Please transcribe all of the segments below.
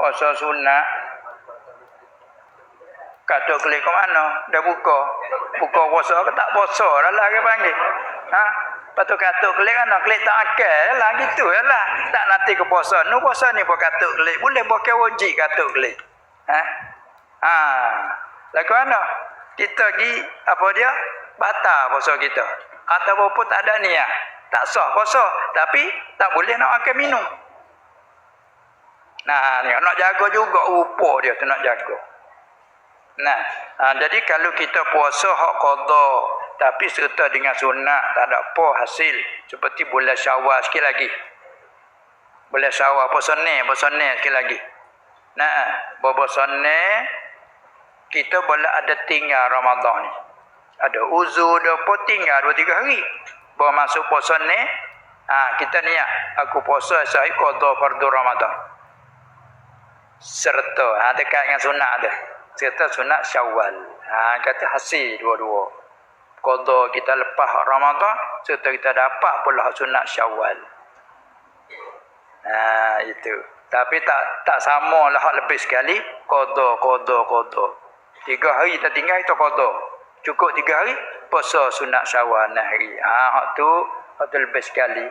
puasa sunat. Katuk kelik ke mana? Dah buka. Buka puasa ke tak puasa dah lah ke panggil. Ha? Lepas tu katuk kelik kan, kelik tak akal lah gitu lah. Tak nanti ke puasa. Nu puasa ni pun katuk kelik. Boleh pakai wajib katuk kelik. Ha? Ha. Lagu mana? Kita pergi, apa dia? Batal puasa kita. Ataupun pun tak ada niat. Tak sah puasa. Tapi tak boleh nak makan minum. Nah, ni nak jaga juga rupa dia tu nak jaga. Nah, jadi kalau kita puasa hak qada tapi serta dengan sunat tak ada apa hasil seperti bulan Syawal sikit lagi. Bulan Syawal puasa ni sikit lagi. Nah, puasa ni kita boleh ada tinggal Ramadan ni. Ada uzur dah pun tinggal 2-3 hari. Baru masuk puasa ni, kita niat aku puasa sehari qada fardu Ramadan. Serta dekat dengan sunat dia. Serta sunat Syawal. Kata hasil dua-dua. Qada kita lepas Ramadan, serta kita dapat pula sunat Syawal. Itu. Tapi tak sama lah hak lebih sekali. Qada. 3 hari kita tinggal itu qada. Cukup 3 hari puasa sunat Syawal 6 hari. Hak tu lebih sekali.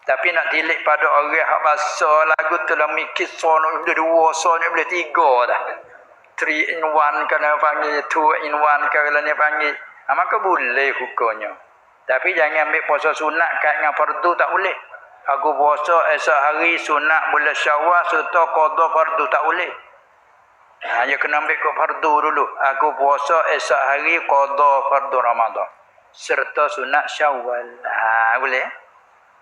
Tapi nak tilik pada orang hak bahasa lagu tu lah mikir sono boleh 2, sono boleh 3 dah. 3 in 1 kena panggil, 2 in 1 kena ni panggil. Maka boleh hukumnya. Tapi jangan ambil puasa sunat kat dengan fardu tak boleh. Aku puasa esok hari sunat bulan Syawal serta qada fardu tak boleh. Dia kena ambil ke fardu dulu. Aku puasa esok hari qada fardu Ramadan serta sunat Syawal. Boleh.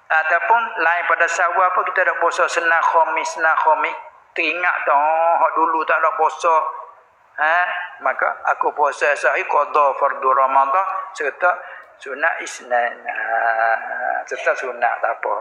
Ataupun lain pada Syawal pun kita ada puasa senang khamis. Teringat tu hak dulu tak ada puasa. Maka aku puasa esok hari qada fardu Ramadan serta sunat Isnin. Serta sunat tak apa.